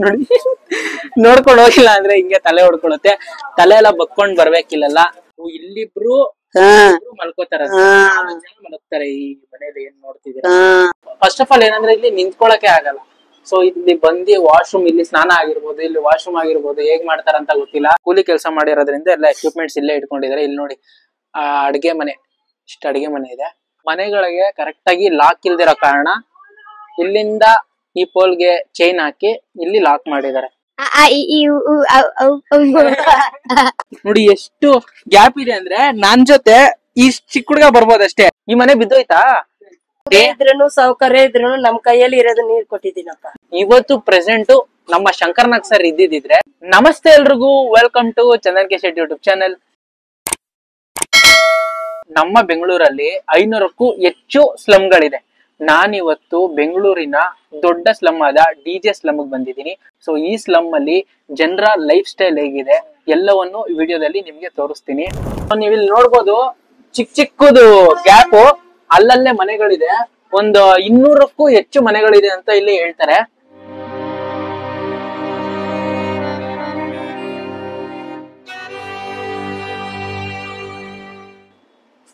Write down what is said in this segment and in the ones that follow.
ನೋಡಿ ನೋಡ್ಕೊಂಡು ಹೋಗಿಲ್ಲ ಅಂದ್ರೆ ಹಿಂಗೆ ತಲೆ ಹೊಡ್ಕೊಳುತ್ತೆ. ತಲೆ ಎಲ್ಲ ಬಕ್ಕೊಂಡ್ ಬರ್ಬೇಕಿಲ್ಲ. ಇಲ್ಲಿಬ್ರು ಮಲ್ಕೋತಾರ, ಮಲಗ್ತಾರೆ ಈ ಮನೇಲಿ. ಏನ್ ನೋಡ್ತಿದೀರಾ? ಫಸ್ಟ್ ಆಫ್ ಆಲ್ ಏನಂದ್ರೆ ಇಲ್ಲಿ ನಿಂತ್ಕೊಳಕ್ಕೆ ಆಗಲ್ಲ. ಸೊ ಇಲ್ಲಿ ಬಂದಿ ವಾಶ್ರೂಮ್, ಇಲ್ಲಿ ಸ್ನಾನ ಆಗಿರ್ಬೋದು, ಇಲ್ಲಿ ವಾಶ್ರೂಮ್ ಆಗಿರ್ಬೋದು, ಹೇಗ್ ಮಾಡ್ತಾರಂತ ಗೊತ್ತಿಲ್ಲ. ಕೂಲಿ ಕೆಲಸ ಮಾಡಿರೋದ್ರಿಂದ ಎಲ್ಲ ಎಕ್ವಿಪ್ಮೆಂಟ್ಸ್ ಇಲ್ಲೇ ಇಟ್ಕೊಂಡಿದ್ದಾರೆ. ಇಲ್ಲಿ ನೋಡಿ ಅಡ್ಗೆ ಮನೆ, ಇಷ್ಟ ಅಡ್ಗೆ ಮನೆ ಇದೆ. ಮನೆಗಳಿಗೆ ಕರೆಕ್ಟ್ ಆಗಿ ಲಾಕ್ ಇಲ್ದಿರೋ ಕಾರಣ ಇಲ್ಲಿಂದ ಈ ಪೋಲ್ಗೆ ಚೈನ್ ಹಾಕಿ ಇಲ್ಲಿ ಲಾಕ್ ಮಾಡಿದ್ದಾರೆ. ನೋಡಿ ಎಷ್ಟು ಗ್ಯಾಪ್ ಇದೆ ಅಂದ್ರೆ ನನ್ ಜೊತೆ ಈ ಚಿಕ್ಕ ಹುಡ್ಗ ಬರ್ಬೋದಷ್ಟೇ. ಈ ಮನೆ ಬಿದ್ದೋಯ್ತಾ? ಇದ್ರೂ ಸೌಕರ್ಯ ಇದ್ರು ನಮ್ ಕೈಯಲ್ಲಿ ಇರೋದು ನೀರ್ ಕೊಟ್ಟಿದ್ದೀನಪ್ಪ. ಇವತ್ತು ಪ್ರೆಸೆಂಟ್ ನಮ್ಮ ಶಂಕರ್ನಾಗ್ ಸರ್ ಇದ್ದಿದ್ರೆ. ನಮಸ್ತೆ ಎಲ್ರಿಗೂ, welcome to Chandan K Shetty YouTube channel. ನಮ್ಮ ಬೆಂಗಳೂರಲ್ಲಿ 500ಕ್ಕೂ ಹೆಚ್ಚು ಸ್ಲಮ್ಗಳಿದೆ. ನಾನಿವತ್ತು ಬೆಂಗಳೂರಿನ ದೊಡ್ಡ ಸ್ಲಮ್ ಆದ DJ ಸ್ಲಮ್ ಬಂದಿದ್ದೀನಿ. ಸೊ ಈ ಸ್ಲಮ್ ಅಲ್ಲಿ ಜನರ ಲೈಫ್ ಸ್ಟೈಲ್ ಹೇಗಿದೆ ಎಲ್ಲವನ್ನು ವಿಡಿಯೋದಲ್ಲಿ ನಿಮ್ಗೆ ತೋರಿಸ್ತೀನಿ. ನೀವು ಇಲ್ಲಿ ನೋಡ್ಬೋದು, ಚಿಕ್ಕ ಚಿಕ್ಕದು ಗ್ಯಾಪ್, ಅಲ್ಲಲ್ಲೇ ಮನೆಗಳಿದೆ. ಒಂದು 200ಕ್ಕೂ ಹೆಚ್ಚು ಮನೆಗಳಿದೆ ಅಂತ ಇಲ್ಲಿ ಹೇಳ್ತಾರೆ.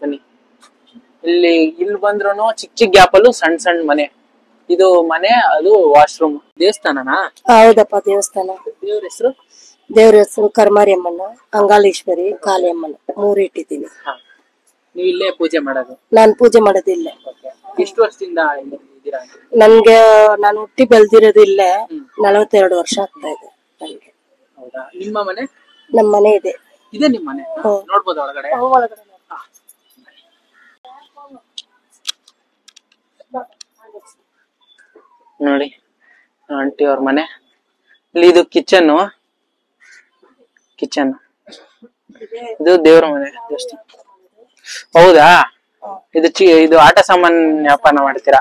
ಬನ್ನಿ, ಇಲ್ಲಿ ಬಂದ್ರು ಚಿಕ್ಕ ಚಿಕ್ಕ ಗ್ಯಾಪ್ ಅಲ್ಲೂ ಸಣ್ಣ ಸಣ್ಣ ಮನೆ. ಇದು ಮನೆ, ಅದು ವಾಶ್ರೂಮ್. ದೇವಸ್ಥಾನನಾ? ಹೌದಪ್ಪ, ದೇವಸ್ಥಾನ. ದೇವ್ರ ಹೆಸರು? ದೇವ್ರ ಹೆಸರು ಕರ್ಮಾರಿ ಅಮ್ಮನ, ಅಂಗಾಲೇಶ್ವರಿ, ಕಾಳಿ ಅಮ್ಮನ 3 ಇಟ್ಟಿದ್ದೀನಿ. ನೀವು ಇಲ್ಲೇ ಪೂಜೆ ಮಾಡೋದು? ನಾನ್ ಪೂಜೆ ಮಾಡೋದಿಲ್ಲ. ಎಷ್ಟು ವರ್ಷದಿಂದ ಇದ್ದೀರಾ? ನನ್ಗೆ ನಾನು ಹುಟ್ಟಿ ಬೆಳ್ದಿರೋದು ಇಲ್ಲೇ 42 ವರ್ಷ ಆಗ್ತಾ ಇದೆ ನನ್ಗೆ. ಹೌದಾ? ನಿಮ್ಮ ಮನೆ? ನಮ್ ಮನೆ ಇದೆ. ಇದೆ ನಿಮ್ ಮನೆ? ನೋಡ್ಬೋದು ಒಳಗಡೆ? ಒಳಗಡೆ ನೋಡಿ ಆಂಟಿ ಅವ್ರ ಮನೆ. ಇಲ್ಲಿ ಇದು ಕಿಚನ್, ಇದು ದೇವ್ರ ಮನೆ. ಹೌದಾ? ಇದು ಆಟ ಸಾಮಾನ್ ವ್ಯಾಪಾರ ಮಾಡ್ತೀರಾ?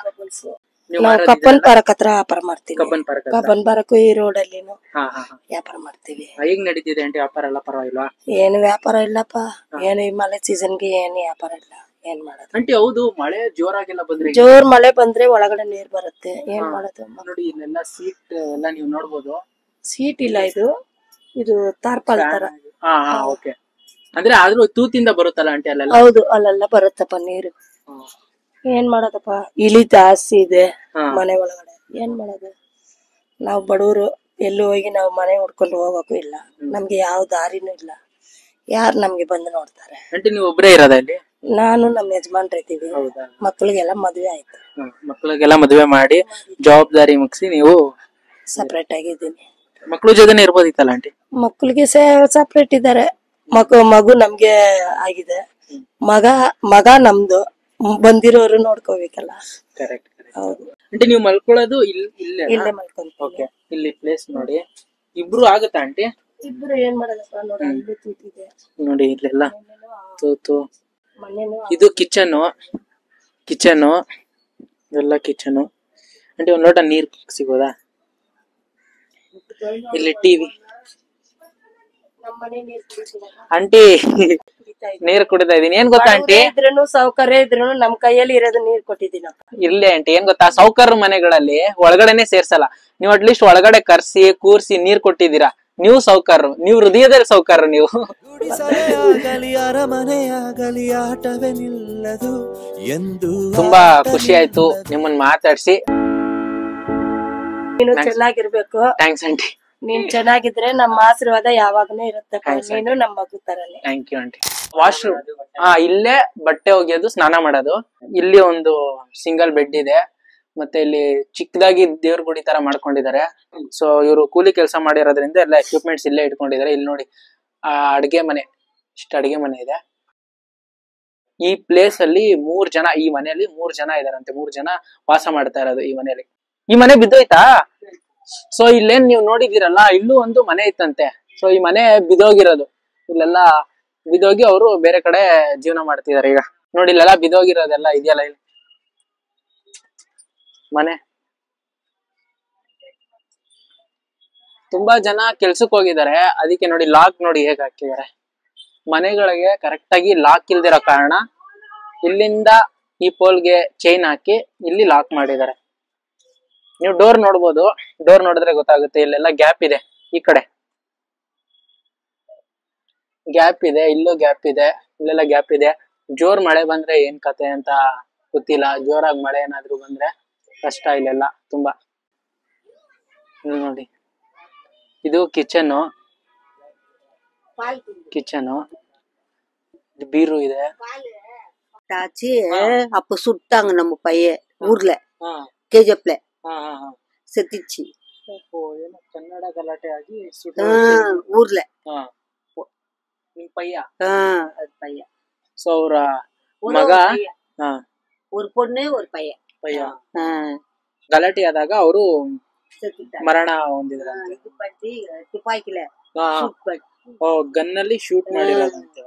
ನಾವು ಕಬ್ಬನ್ ಪಾರ್ಕ್ ಹತ್ರ ವ್ಯಾಪಾರ ಮಾಡ್ತೀವಿ. ಕಬ್ಬನ್ ಪಾರ್ಕ್ ಈ ರೋಡ್ ಅಲ್ಲಿ ವ್ಯಾಪಾರ ಮಾಡ್ತೀವಿ. ಹೇಗ್ ನಡೀತಿದೆ ಆಂಟಿ ವ್ಯಾಪಾರ? ಎಲ್ಲ ಪರವಾಗಿಲ್ವಾ? ಏನು ವ್ಯಾಪಾರ ಇಲ್ಲಪ್ಪ, ಏನು ಈ ಮಳೆ ಸೀಸನ್ಗೆ ಏನು ವ್ಯಾಪಾರ ಇಲ್ಲ. ಏನ್ ಮಾಡೋದು ಆಂಟಿ? ಹೌದು, ಮಳೆ ಜೋರಾಗೆಲ್ಲ ಬಂದ್ರೆ, ಜೋರ್ ಮಳೆ ಬಂದ್ರೆ ಒಳಗಡೆ ನೀರ್ ಬರುತ್ತೆ. ಏನ್ ಮಾಡೋದು? ನೋಡಿ ಇಲ್ಲೆಲ್ಲ ಸೀಟ್ ಎಲ್ಲ ನೀವು ನೋಡ್ಬೋದು. ಸೀಟ್ ಇಲ್ಲ, ಇದು ತಾರ್ಪಾಲ್ ತರ. ಓಕೆ. ಅಂದ್ರೆ ಆದ್ರೂ ತೂತಿಂದ ಬರುತ್ತಲ್ಲ ಆಂಟಿ ಅಲ್ಲೆಲ್ಲ? ಹೌದು, ಅಲ್ಲೆಲ್ಲ ಬರುತ್ತಪ್ಪ ನೀರು. ಏನ್ ಮಾಡೋದಪ್ಪ, ಇಲಿ ಜಾಸ್ತಿ ಇದೆ ಮನೆ ಒಳಗಡೆ. ಏನ್ ಮಾಡೋದು? ನಾವ್ ಬಡವರು, ಎಲ್ಲಿ ಹೋಗಿ ನಾವ್ ಮನೆ ಹುಡ್ಕೊಂಡು ಹೋಗಕ್ಕೂ ಇಲ್ಲ. ನಮ್ಗೆ ಯಾವ ದಾರಿನೂ ಇಲ್ಲ. ಯಾರು ನಮ್ಗೆ ಬಂದು ನೋಡ್ತಾರೆ? ಆಂಟಿ ನೀವು ಒಬ್ರೇ ಇರೋದ ಇಲ್ಲಿ? ನಾನು ನಮ್ಮ ಯಜಮಾನ್ರ ಇದ್ದೀವಿ. ಮಕ್ಳಿಗೆಲ್ಲ ಮದ್ವೆ ಆಯ್ತು. ಮಕ್ಳಿಗೆಲ್ಲ ಮದ್ವೆ ಮಾಡಿ ಜವಾಬ್ದಾರಿ ಮುಗಿಸಿ ನೀವು ಸಪ್ರೇಟ್ ಆಗಿದ್ದೀನಿ. ಮಕ್ಳು ಜೊತೆನೆ ಇರ್ಬೋದಿತ್ತಲ್ಲ ಆಂಟಿ? ಮಕ್ಳಿಗೆ ಸಪ್ರೇಟ್ ಇದ್ದಾರೆ. ಮಗು ನಮ್ಗೆ ಆಗಿದೆ. ಮಗ ನಮ್ದು. ಬಂದಿರೋರು ನೋಡ್ಕೋಬೇಕಲ್ಲ. ಕರೆಕ್ಟ್. ಹೌದು. ಆಂಟಿ ನೀವು ಮಲ್ಕೊಳ್ಳೋದು ಇಲ್ಲೇ ಮಲ್ಕೊಂತೀವಿ. ಇಲ್ಲಿ ಪ್ಲೇಸ್ ನೋಡಿ. ಇಬ್ರು ಆಗುತ್ತಾ ಆಂಟಿ? ಇಬ್ರು ಏನ್ ಮಾಡೋದಪ್ಪ, ನೋಡಿ ಇಲ್ಲಿ ತೂತಿದೆ. ನೋಡಿ ಇಲ್ಲೆಲ್ಲ ತೂತು. ಇದು ಕಿಚನ್ ಎಲ್ಲ ಕಿಚನ್. ಆಂಟಿ ಒಂದ್ ಲೋಟ ನೀರ್ ಸಿಗೋದಾ? ಇಲ್ಲಿ ಟಿವಿ. ಆಂಟಿ ನೀರ್ ಕುಡಿತಾ ಇದೀನಿ. ಏನ್ ಗೊತ್ತಾ ಆಂಟಿ? ಇದ್ರೂ ಸೌಕರ್ಯ ಇದ್ರು ನಮ್ ಕೈಯಲ್ಲಿ ಇರೋದು ನೀರ್ ಕೊಟ್ಟಿದ್ದೀನಪ್ಪ. ಇರ್ಲಿ ಆಂಟಿ, ಏನ್ ಗೊತ್ತಾ, ಸೌಕರ್ಯ ಮನೆಗಳಲ್ಲಿ ಒಳಗಡೆನೆ ಸೇರ್ಸಲ್ಲ. ನೀವು ಅಟ್ಲೀಸ್ಟ್ ಒಳಗಡೆ ಕರ್ಸಿ ಕೂರ್ಸಿ ನೀರ್ ಕೊಟ್ಟಿದ್ದೀರಾ. ನೀವು ಸೌಕರ್ಯ, ನೀವು ಹೃದಯದಲ್ಲಿ ಸೌಕರ್ಯ. ನೀವು ತುಂಬಾ ಖುಷಿ ಆಯ್ತು ನಿಮ್ಮನ್ನ ಮಾತಾಡ್ಸಿ. ನೀನು ಚೆನ್ನಾಗಿರ್ಬೇಕು. Thanks aunty. ನೀನ್ ಚೆನ್ನಾಗಿದ್ರೆ ನಮ್ಮ ಆಶೀರ್ವಾದ ಯಾವಾಗನೂ ಇರುತ್ತೆ. ನೀನು ನಮ್ಮ ಮಗು ತರನೇ. Thank you aunty. ವಾಶ್ರೂಮ್ ಇಲ್ಲೇ ಬಟ್ಟೆ ಒಗೆಯೋದು, ಸ್ನಾನ ಮಾಡೋದು. ಇಲ್ಲಿ ಒಂದು ಸಿಂಗಲ್ ಬೆಡ್ ಇದೆ. ಮತ್ತೆ ಇಲ್ಲಿ ಚಿಕ್ಕದಾಗಿ ದೇವ್ರ ಗುಡಿ ತರ ಮಾಡ್ಕೊಂಡಿದ್ದಾರೆ. ಸೊ ಇವರು ಕೂಲಿ ಕೆಲಸ ಮಾಡಿರೋದ್ರಿಂದ ಎಲ್ಲ ಎಕ್ವಿಪ್ಮೆಂಟ್ಸ್ ಇಲ್ಲೇ ಇಟ್ಕೊಂಡಿದ್ದಾರೆ. ಇಲ್ಲಿ ನೋಡಿ ಅಡ್ಗೆ ಮನೆ, ಇಷ್ಟ ಅಡ್ಗೆ ಮನೆ ಇದೆ. ಈ ಪ್ಲೇಸ್ ಅಲ್ಲಿ 3 ಜನ, ಈ ಮನೆಯಲ್ಲಿ 3 ಜನ ಇದಾರಂತೆ. 3 ಜನ ವಾಸ ಮಾಡ್ತಾ ಇರೋದು ಈ ಮನೆಯಲ್ಲಿ. ಈ ಮನೆ ಬಿದ್ದೋಯ್ತಾ? ಸೊ ಇಲ್ಲೇನ್ ನೀವು ನೋಡಿದಿರಲ್ಲ, ಇಲ್ಲೂ ಒಂದು ಮನೆ ಇತ್ತಂತೆ. ಸೊ ಈ ಮನೆ ಬಿದೋಗಿರೋದು. ಇಲ್ಲೆಲ್ಲ ಬಿದೋಗಿ ಅವರು ಬೇರೆ ಕಡೆ ಜೀವನ ಮಾಡ್ತಿದಾರೆ ಈಗ. ನೋಡಿ ಇಲ್ಲೆಲ್ಲ ಬಿದೋಗಿರೋದೆಲ್ಲ ಇದೆಯಲ್ಲ ಇಲ್ಲಿ ಮನೆ. ತುಂಬಾ ಜನ ಕೆಲ್ಸಕ್ಕೆ ಹೋಗಿದ್ದಾರೆ, ಅದಕ್ಕೆ ನೋಡಿ ಲಾಕ್ ನೋಡಿ ಹೇಗ್ ಹಾಕಿದ್ದಾರೆ. ಮನೆಗಳಿಗೆ ಕರೆಕ್ಟ್ ಆಗಿ ಲಾಕ್ ಇಲ್ದಿರೋ ಕಾರಣ ಇಲ್ಲಿಂದ ಈ ಪೋಲ್ಗೆ ಚೈನ್ ಹಾಕಿ ಇಲ್ಲಿ ಲಾಕ್ ಮಾಡಿದ್ದಾರೆ. ನೀವು ಡೋರ್ ನೋಡ್ಬೋದು, ಡೋರ್ ನೋಡಿದ್ರೆ ಗೊತ್ತಾಗುತ್ತೆ. ಇಲ್ಲೆಲ್ಲ ಗ್ಯಾಪ್ ಇದೆ, ಈ ಕಡೆ ಗ್ಯಾಪ್ ಇದೆ, ಇಲ್ಲೂ ಗ್ಯಾಪ್ ಇದೆ, ಇಲ್ಲೆಲ್ಲ ಗ್ಯಾಪ್ ಇದೆ. ಜೋರ್ ಮಳೆ ಬಂದ್ರೆ ಏನ್ ಕತೆ ಅಂತ ಗೊತ್ತಿಲ್ಲ. ಜೋರಾಗಿ ಮಳೆ ಏನಾದ್ರು ಬಂದ್ರೆ ಕಷ್ಟ ಇಲ್ಲೆಲ್ಲ ತುಂಬಾ. ನೋಡಿ, ಇದು ಕಿಚನ್, பீரோ ಇದೆ. டாச்சி அப்ப சுட்டாங்க நம்ம பையன் ஊர்ல கேஜப்ல செத்திச்சு. ಕನ್ನಡ ಗಲಾಟೆ ಆಗಿ ஊர்ல ನಿಮ್ ಪಯ್ಯ. அது பையன். ಸೊ ಅವ್ರ ಮಗ ஒரு பொண்ணு ஒரு பையன். ಗಲಾಟೆ ಆದಾಗ ಅವರು ಮರಣ ಹೊಂದಿದ್ರ. ತುಪಾಕಿಲೆ ಗನ್ನಲ್ಲಿ ಶೂಟ್ ಮಾಡಿರೋದಂತೆ.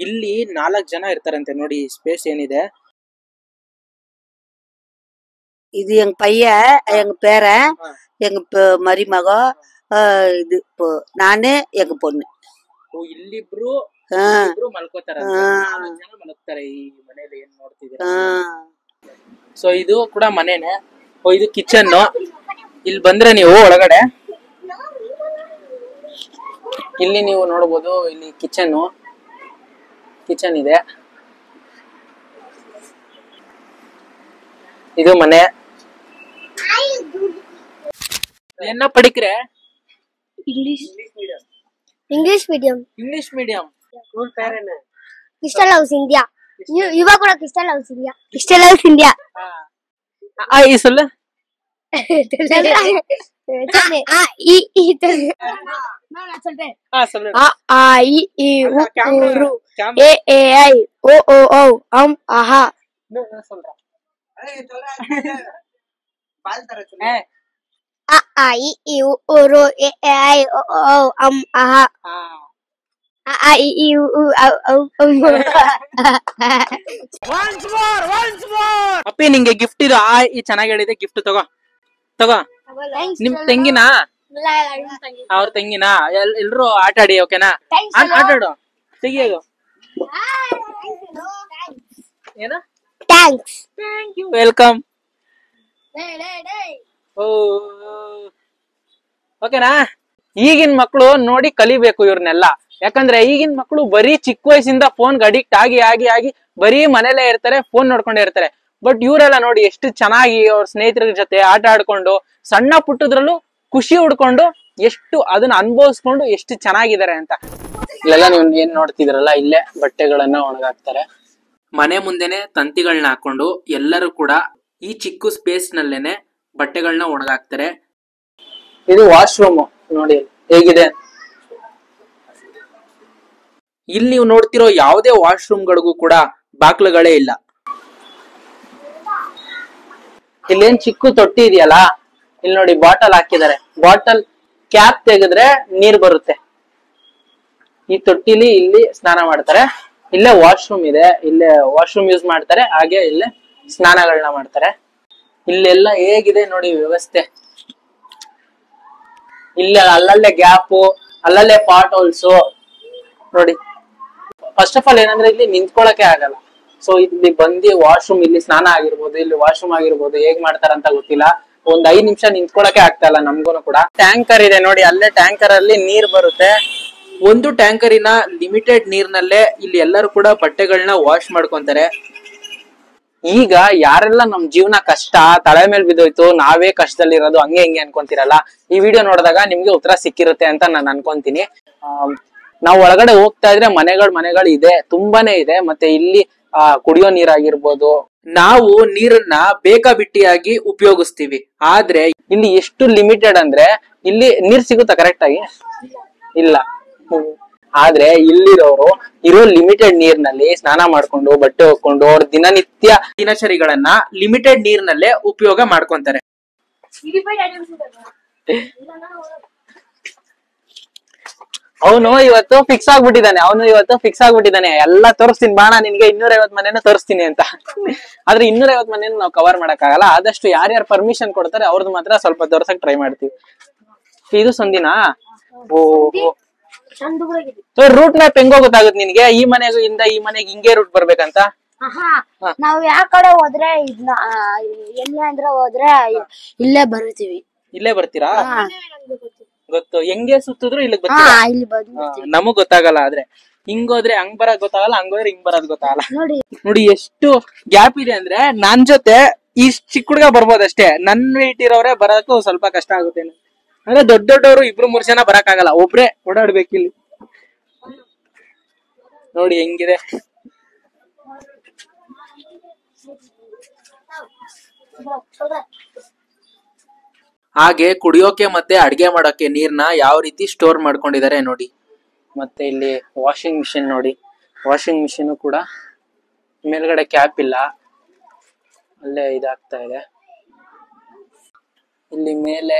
ಇಲ್ಲಿ 4 ಜನ ಇರ್ತಾರಂತೆ. ನೋಡಿ ಸ್ಪೇಸ್ ಏನಿದೆ. இது எங்க பையன், எங்க பேரன், எங்க மருமக, இது நானு எங்க பொண்ணு. ಇಲ್ಲಿಬ್ರು ಮಲ್ಕೋತಾರ. 4 ಜನ ಮಲಗ್ತಾರೆ ಈ ಮನೇಲಿ. ಏನ್ ನೋಡ್ತಿದ್ದೀರಾ? ಸೊ ಇದು ಕೂಡ ಮನೇನೆ. ಇದು ಕಿಚನ್. ಇಲ್ಲಿ ಬಂದ್ರೆ ನೀವು ಒಳಗಡೆ, ಇಲ್ಲಿ ನೀವು ನೋಡಬಹುದು. ಇಲ್ಲಿ ಕಿಚನ್ ಇದೆ. ಇದು ಮನೆ. என்ன படிக்கிற? English medium. English medium. School பேர் என்ன? Crystal house India. ಇವಾಗ ಕೂಡ crystal house India. Crystal house India. ಈ சொல்லு. நான் சொல்றேன். சொல்லு. அ ஆ இ ஈ உ ஊ ஏ ஏ ஐ ஓ ஓ ஓ அம் ஆஹா. நான் சொல்றேன். அ ஆ இ ஈ உ ஊ ஏ ஏ ஐ ஓ ஓ ஓ அம் ஆஹா. அ ஆ இ ஈ உ ஊ அம். once more. ಅಪ್ಪಿ ನಿಂಗೆ ಗಿಫ್ಟ್ ಇದು. ಈ ಚೆನ್ನಾಗಿ ಹೇಳಿದೆ. ಗಿಫ್ಟ್ ತಗೋ. ನಿಮ್ ತಂಗಿನಾ? ಅವ್ರ ತಂಗಿನಾ? ಎಲ್ರು ಆಟ ಆಡಿ. ಓಕೆನಾ? ಆಟಾಡು. ತೆಗಿಯೋದು ಏನ? ಥ್ಯಾಂಕ್ಸ್. Thank you. ವೆಲ್ಕಮ್. ಓಕೆನಾ? ಈಗಿನ ಮಕ್ಕಳು ನೋಡಿ ಕಲಿಬೇಕು ಇವ್ರನ್ನೆಲ್ಲ. ಯಾಕಂದ್ರೆ ಈಗಿನ ಮಕ್ಕಳು ಬರೀ ಚಿಕ್ಕ ವಯಸ್ಸಿಂದ ಫೋನ್ಗೆ ಅಡಿಕ್ಟ್ ಆಗಿ ಬರೀ ಮನೇಲೇ ಇರ್ತಾರೆ, ಫೋನ್ ನೋಡ್ಕೊಂಡೇ ಇರ್ತಾರೆ. ಬಟ್ ಇವರೆಲ್ಲ ನೋಡಿ ಎಷ್ಟು ಚೆನ್ನಾಗಿ ಅವ್ರ ಸ್ನೇಹಿತರ ಜೊತೆ ಆಟ ಆಡ್ಕೊಂಡು, ಸಣ್ಣ ಪುಟ್ಟದ್ರಲ್ಲೂ ಖುಷಿ ಹುಡ್ಕೊಂಡು, ಎಷ್ಟು ಅದನ್ನ ಅನುಭವಿಸ್ಕೊಂಡು ಎಷ್ಟು ಚೆನ್ನಾಗಿದ್ದಾರೆ ಅಂತ. ಇಲ್ಲೆಲ್ಲ ನೀವು ಏನ್ ನೋಡ್ತಿದ್ರಲ್ಲ, ಇಲ್ಲೇ ಬಟ್ಟೆಗಳನ್ನ ಒಣಗಾಕ್ತಾರೆ. ಮನೆ ಮುಂದೆನೆ ತಂತಿಗಳನ್ನ ಹಾಕೊಂಡು ಎಲ್ಲರೂ ಕೂಡ ಈ ಚಿಕ್ಕ ಸ್ಪೇಸ್ ನಲ್ಲೇನೆ ಬಟ್ಟೆಗಳನ್ನ ಒಣಗಾಕ್ತಾರೆ. ಇದು ವಾಶ್ರೂಮ್ ನೋಡಿ ಹೇಗಿದೆ. ಇಲ್ಲಿ ನೀವು ನೋಡ್ತಿರೋ ಯಾವುದೇ ವಾಶ್ರೂಮ್ಗಳಿಗೂ ಕೂಡ ಬಾಕ್ಲುಗಳೇ ಇಲ್ಲ. ಇಲ್ಲೇನ್ ಚಿಕ್ಕ ತೊಟ್ಟಿ ಇದೆಯಲ್ಲ, ಇಲ್ಲಿ ನೋಡಿ ಬಾಟಲ್ ಹಾಕಿದ್ದಾರೆ. ಬಾಟಲ್ ಕ್ಯಾಪ್ ತೆಗೆದ್ರೆ ನೀರ್ ಬರುತ್ತೆ. ಈ ತೊಟ್ಟಿಲಿ ಇಲ್ಲಿ ಸ್ನಾನ ಮಾಡ್ತಾರೆ. ಇಲ್ಲೇ ವಾಶ್ರೂಮ್ ಇದೆ, ಇಲ್ಲೇ ವಾಶ್ರೂಮ್ ಯೂಸ್ ಮಾಡ್ತಾರೆ. ಹಾಗೆ ಇಲ್ಲೇ ಸ್ನಾನಗಳನ್ನ ಮಾಡ್ತಾರೆ. ಇಲ್ಲೆಲ್ಲ ಹೇಗಿದೆ ನೋಡಿ ವ್ಯವಸ್ಥೆ. ಇಲ್ಲಿ ಅಲ್ಲಲ್ಲೇ ಗ್ಯಾಪು, ಅಲ್ಲಲ್ಲೇ ಪಾಟ್ ಹೋಲ್ಸು ನೋಡಿ. ಫಸ್ಟ್ ಆಫ್ ಆಲ್ ಏನಂದ್ರೆ ಇಲ್ಲಿ ನಿಂತ್ಕೊಳಕ್ಕೆ ಆಗಲ್ಲ. ಸೊ ಇಲ್ಲಿ ಬಂದಿ ವಾಶ್ರೂಮ್, ಇಲ್ಲಿ ಸ್ನಾನ ಆಗಿರ್ಬೋದು, ಇಲ್ಲಿ ವಾಶ್ರೂಮ್ ಆಗಿರ್ಬೋದು, ಹೇಗ್ ಮಾಡ್ತಾರಂತ ಗೊತ್ತಿಲ್ಲ. ಒಂದ್ 5 ನಿಮಿಷ ನಿಂತ್ಕೊಳಕ್ಕೆ ಆಗ್ತಾ ಇಲ್ಲ ನಮ್ಗೂನು ಕೂಡ. ಟ್ಯಾಂಕರ್ ಇದೆ ನೋಡಿ, ಅಲ್ಲೇ ಟ್ಯಾಂಕರ್ ಅಲ್ಲಿ ನೀರ್ ಬರುತ್ತೆ. ಒಂದು ಟ್ಯಾಂಕರಿನ ಲಿಮಿಟೆಡ್ ನೀರ್ನಲ್ಲೇ ಇಲ್ಲಿ ಎಲ್ಲರೂ ಕೂಡ ಬಟ್ಟೆಗಳನ್ನ ವಾಶ್ ಮಾಡ್ಕೊಂತಾರೆ. ಈಗ ಯಾರೆಲ್ಲ ನಮ್ ಜೀವನ ಕಷ್ಟ ತಲೆ ಮೇಲೆ ಬಿದ್ದೋಯ್ತು, ನಾವೇ ಕಷ್ಟದಲ್ಲಿರೋದು, ಹಂಗೆ ಹಿಂಗೆ ಅನ್ಕೊಂತಿರಲ್ಲ, ಈ ವಿಡಿಯೋ ನೋಡಿದಾಗ ನಿಮ್ಗೆ ಉತ್ತರ ಸಿಕ್ಕಿರುತ್ತೆ ಅಂತ ನಾನು ಅನ್ಕೊಂತೀನಿ. ನಾವು ಒಳಗಡೆ ಹೋಗ್ತಾ ಇದ್ರೆ ಮನೆಗಳು ಇದೆ, ತುಂಬಾನೇ ಇದೆ. ಮತ್ತೆ ಇಲ್ಲಿ ಕುಡಿಯೋ ನೀರಾಗಿರ್ಬೋದು, ನಾವು ನೀರನ್ನ ಬೇಕಾಬಿಟ್ಟಿಯಾಗಿ ಉಪಯೋಗಿಸ್ತೀವಿ. ಆದ್ರೆ ಇಲ್ಲಿ ಎಷ್ಟು ಲಿಮಿಟೆಡ್ ಅಂದ್ರೆ, ಇಲ್ಲಿ ನೀರ್ ಸಿಗುತ್ತಾ ಕರೆಕ್ಟ್ ಆಗಿ? ಇಲ್ಲ. ಆದ್ರೆ ಇಲ್ಲಿರೋರು ಇರೋ ಲಿಮಿಟೆಡ್ ನೀರ್ನಲ್ಲಿ ಸ್ನಾನ ಮಾಡ್ಕೊಂಡು, ಬಟ್ಟೆ ಹೋಗ್ಕೊಂಡು, ಅವ್ರ ದಿನನಿತ್ಯ ದಿನಚರಿಗಳನ್ನ ಲಿಮಿಟೆಡ್ ನೀರ್ನಲ್ಲೇ ಉಪಯೋಗ ಮಾಡ್ಕೊಂತಾರೆ. ಅವನು ಇವತ್ತು ಫಿಕ್ಸ್ ಆಗ್ಬಿಟ್ಟಿದ್ದಾನೆ. ಎಲ್ಲ ತೋರಿಸ್ತೀನಿ ಬಾಣ ನಿನ್ಗೆ, 250 ಮನೇನ ತೋರಿಸ್ತೀನಿ ಅಂತ. ಆದ್ರೆ 250 ಮನೇನ ನಾವು ಕವರ್ ಮಾಡಕ್ ಆಗಲ್ಲ. ಆದಷ್ಟು ಯಾರ್ಯಾರು ಪರ್ಮಿಷನ್ ಕೊಡ್ತಾರೆ ಅವ್ರದ್ದು ಮಾತ್ರ ಸ್ವಲ್ಪ ತೋರ್ಸಕ್ ಟ್ರೈ ಮಾಡ್ತೀವಿ. ಇದು ಸಂದಿನಾ? ರೂಟ್ ಮ್ಯಾಪ್ ಹೆಂಗೋ ಗೊತ್ತಾಗುತ್ತೆ ನಿನ್ಗೆ? ಈ ಮನೆಗೂ ಇಂದ ಈ ಮನೆಗೆ ಹಿಂಗೆ ರೂಟ್ ಬರ್ಬೇಕಂತ? ನಾವ್ ಯಾವ ಕಡೆ ಹೋದ್ರೆ ಇದ್ನ ಎಲ್ಲಿ ಅಂದ್ರೆ ಹೋದ್ರೆ ಇಲ್ಲೇ ಬರ್ತೀವಿ. ಇಲ್ಲೇ ಬರ್ತೀರಾ? ಗೊತ್ತು. ಹೆಂಗೆ ಸುತ್ತಿದ್ರು ಇಲ್ಲಿಗೆ ಬರ್ತೀರಾ? ಇಲ್ಲಿ ಬಂದು ನಮಗ್ ಗೊತ್ತಾಗಲ್ಲ. ಆದ್ರೆ ಹಿಂಗೋದ್ರೆ ಹಂಗ್ ಬರೋದ್ ಗೊತ್ತಾಗಲ್ಲ, ಹಂಗೋದ್ರೆ ಹಿಂಗ್ ಬರೋದ್ ಗೊತ್ತಾಗಲ್ಲ. ನೋಡಿ ನೋಡಿ ಎಷ್ಟು ಗ್ಯಾಪ್ ಇದೆ ಅಂದ್ರೆ ನನ್ ಜೊತೆ ಇಷ್ಟ್ ಚಿಕ್ಕ ಹುಡ್ಗ ಬರ್ಬೋದಷ್ಟೇ. ನನ್ ವೇಟ್ ಇರೋರೆ ಬರೋದಕ್ಕೂ ಸ್ವಲ್ಪ ಕಷ್ಟ ಆಗುತ್ತೆ. ಅಂದ್ರೆ ದೊಡ್ಡವರು 2-3 ಜನ ಬರಕ್ ಆಗಲ್ಲ, ಒಬ್ರೇ ಓಡಾಡ್ಬೇಕಿಲ್ಲಿ. ನೋಡಿ ಹೆಂಗಿದೆ. ಹಾಗೆ ಕುಡಿಯೋಕೆ ಮತ್ತೆ ಅಡ್ಗೆ ಮಾಡೋಕೆ ನೀರ್ನ ಯಾವ ರೀತಿ ಸ್ಟೋರ್ ಮಾಡ್ಕೊಂಡಿದ್ದಾರೆ ನೋಡಿ. ಮತ್ತೆ ಇಲ್ಲಿ ವಾಷಿಂಗ್ ಮಿಷಿನ್ ನೋಡಿ. ವಾಷಿಂಗ್ ಮಿಷಿನ್ ಕೂಡ ಮೇಲ್ಗಡೆ ಕ್ಯಾಪ್ ಇಲ್ಲ, ಅಲ್ಲೇ ಇದಾಗ್ತಾ ಇದೆ. ಇಲ್ಲಿ ಮೇಲೆ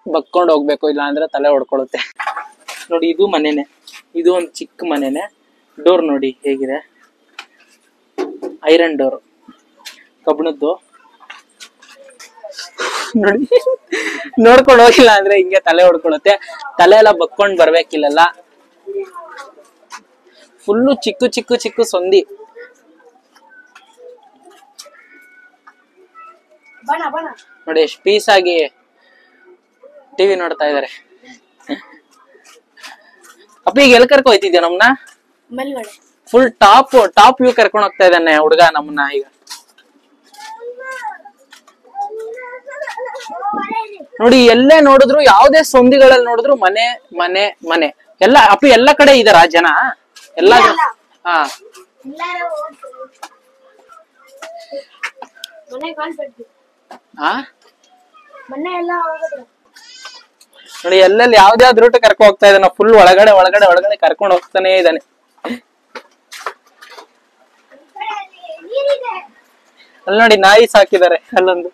ಬಕ್ಕೊಂಡು ಹೋಗ್ಬೇಕು, ಇಲ್ಲ ಅಂದ್ರೆ ತಲೆ ಹೊಡ್ಕೊಳ್ಳುತ್ತೆ. ನೋಡಿ ಇದು ಮನೆನೆ, ಇದು ಒಂದು ಚಿಕ್ಕ ಮನೆನೆ. ಡೋರ್ ನೋಡಿ ಹೇಗಿದೆ, ಐರನ್ ಡೋರ್, ಕಬ್ಬಿಣದ್ದು. ನೋಡಿ ನೋಡ್ಕೊಂಡು ಹೋಗಿಲ್ಲ ಅಂದ್ರೆ ಹಿಂಗೆ ತಲೆ ಹೊಡ್ಕೊಳ್ಳುತ್ತೆ. ತಲೆ ಎಲ್ಲ ಬಕ್ಕೊಂಡ್ ಬರ್ಬೇಕಿಲ್ಲ, ಫುಲ್ಲು ಚಿಕ್ಕ ಚಿಕ್ಕ ಚಿಕ್ಕ ಸಂದಿ. ನೋಡಿ ಎಷ್ಟು ಪೀಸ್ ಆಗಿ ಟಿವಿ ನೋಡ್ತಾ ಇದಾರೆ. ಅಪ್ಪ ಈಗ ಎಲ್ಲಿ ಕರ್ಕೊ ಹೋಯ್ತಿದ್ಯಾ ನಮ್ನ? ಫುಲ್ ಟಾಪ್ ವ್ಯೂ ಕರ್ಕೊಂಡ್ ಹೋಗ್ತಾ ಇದ್ದಾನೆ ಹುಡ್ಗ ನಮ್ಮನ್ನ. ಈಗ ನೋಡಿ ಎಲ್ಲೇ ನೋಡಿದ್ರು, ಯಾವ್ದೇ ಸಂದಿಗಳಲ್ಲಿ ನೋಡಿದ್ರು ಮನೆ ಮನೆ ಮನೆ. ಎಲ್ಲ ಅಪ್ಪಿ ಎಲ್ಲ ಕಡೆ ಇದಾರ ಜನ ಎಲ್ಲ? ಹಾ ನೋಡಿ ಎಲ್ಲೆಲ್ಲಿ ಯಾವ್ದಾವ್ದು ರೂಟ್ ಕರ್ಕೊಂಡ್ ಹೋಗ್ತಾ ಇದ್ದಾನ. ಫುಲ್ ಒಳಗಡೆ ಒಳಗಡೆ ಒಳಗಡೆ ಕರ್ಕೊಂಡ್ ಹೋಗ್ತಾನೆ ಇದ್ದಾನೆ. ಅಲ್ಲಿ ನೋಡಿ ನಾಯಿ ಸಾಕಿದ್ದಾರೆ ಅಲ್ಲೊಂದು.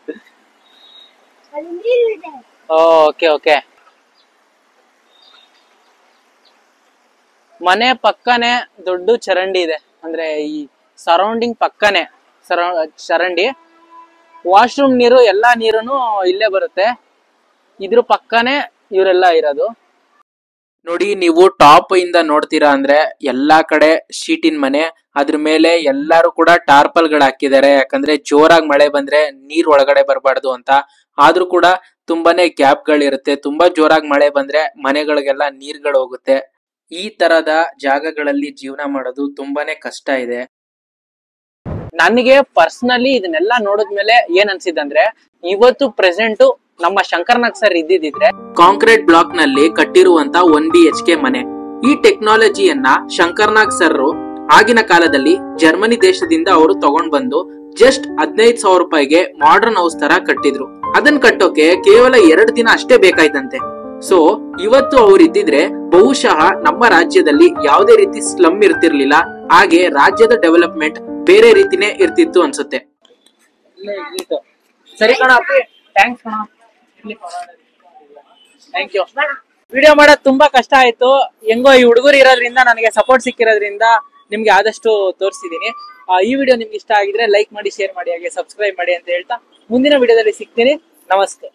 Okay okay. ಮನೆ ಪಕ್ಕನೆ ದೊಡ್ಡ ಚರಂಡಿ ಇದೆ, ಅಂದ್ರೆ ಈ ಸರೌಂಡಿಂಗ್ ಪಕ್ಕನೆ ಚರಂಡಿ. ವಾಶ್ರೂಮ್ ನೀರು ಎಲ್ಲಾ ನೀರುನು ಇಲ್ಲೇ ಬರುತ್ತೆ. ಇದ್ರ ಪಕ್ಕನೆ ಇವರೆಲ್ಲ ಇರೋದು. ನೋಡಿ ನೀವು ಟಾಪ್ ಇಂದ ನೋಡ್ತೀರಾ ಅಂದ್ರೆ ಎಲ್ಲಾ ಕಡೆ ಶೀಟಿನ ಮನೆ, ಅದ್ರ ಮೇಲೆ ಎಲ್ಲಾರು ಕೂಡ ಟಾರ್ಪಲ್ ಗಳು ಹಾಕಿದ್ದಾರೆ. ಯಾಕಂದ್ರೆ ಜೋರಾಗಿ ಮಳೆ ಬಂದ್ರೆ ನೀರ್ ಒಳಗಡೆ ಬರಬಾರ್ದು ಅಂತ. ಆದ್ರೂ ಕೂಡ ತುಂಬಾನೇ ಗ್ಯಾಪ್ ಗಳಿರುತ್ತೆ. ತುಂಬಾ ಜೋರಾಗಿ ಮಳೆ ಬಂದ್ರೆ ಮನೆಗಳಿಗೆಲ್ಲ ನೀರ್ಗಳು ಹೋಗುತ್ತೆ. ಈ ತರದ ಜಾಗಗಳಲ್ಲಿ ಜೀವನ ಮಾಡೋದು ತುಂಬಾನೇ ಕಷ್ಟ ಇದೆ. ನನಗೆ ಪರ್ಸನಲಿ ಇದನ್ನೆಲ್ಲ ನೋಡಿದ್ಮೇಲೆ ಏನ್ ಅನ್ಸಿದಂದ್ರೆ, ಇವತ್ತು ಪ್ರೆಸೆಂಟ್ ನಮ್ಮ ಶಂಕರ್ನಾಗ್ ಸರ್ ಇದ್ದಿದ್ರೆ ಕಾಂಕ್ರೀಟ್ ಬ್ಲಾಕ್ ನಲ್ಲಿ ಕಟ್ಟಿರುವಂತ 1 BHK ಮನೆ. ಈ ಟೆಕ್ನಾಲಜಿಯನ್ನ ಶಂಕರ್ನಾಗ್ ಸರ್ ಆಗಿನ ಕಾಲದಲ್ಲಿ ಜರ್ಮನಿ ದೇಶದಿಂದ ಅವರು ತಗೊಂಡ್ ಬಂದು ಜಸ್ಟ್ 15,000 ರೂಪಾಯಿಗೆ ಮಾಡರ್ನ್ ಹೌಸ್ ತರ ಕಟ್ಟಿದ್ರು. ಅದನ್ನ ಕಟ್ಟೋಕೆ ಕೇವಲ 2 ದಿನ ಅಷ್ಟೇ ಬೇಕಾಯ್ತಂತೆ. ಸೊ ಇವತ್ತು ಅವ್ರು ಇದ್ದಿದ್ರೆ ಬಹುಶಃ ನಮ್ಮ ರಾಜ್ಯದಲ್ಲಿ ಯಾವುದೇ ರೀತಿ ಸ್ಲಮ್ ಇರ್ತಿರ್ಲಿಲ್ಲ. ಹಾಗೆ ರಾಜ್ಯದ ಡೆವಲಪ್ಮೆಂಟ್ ಬೇರೆ ರೀತಿನೇ ಇರ್ತಿತ್ತು ಅನ್ಸುತ್ತೆ. ಸರಿ ಕಣ ಅಪ್ಪಿ, ಥ್ಯಾಂಕ್ಸ್ ಕಣ. Thank you. ವಿಡಿಯೋ ಮಾಡೋದು ತುಂಬಾ ಕಷ್ಟ ಆಯ್ತು. ಹೆಂಗೋ ಈ ಹುಡುಗರು ಇರೋದ್ರಿಂದ, ನನಗೆ ಸಪೋರ್ಟ್ ಸಿಕ್ಕಿರೋದ್ರಿಂದ ನಿಮ್ಗೆ ಆದಷ್ಟು ತೋರಿಸಿದೀನಿ. ಈ ವಿಡಿಯೋ ನಿಮ್ಗೆ ಇಷ್ಟ ಆಗಿದ್ರೆ ಲೈಕ್ ಮಾಡಿ, ಶೇರ್ ಮಾಡಿ, ಹಾಗೆ ಸಬ್ಸ್ಕ್ರೈಬ್ ಮಾಡಿ ಅಂತ ಹೇಳ್ತಾ ಮುಂದಿನ ವಿಡಿಯೋದಲ್ಲಿ ಸಿಗ್ತೀನಿ. ನಮಸ್ತೆ.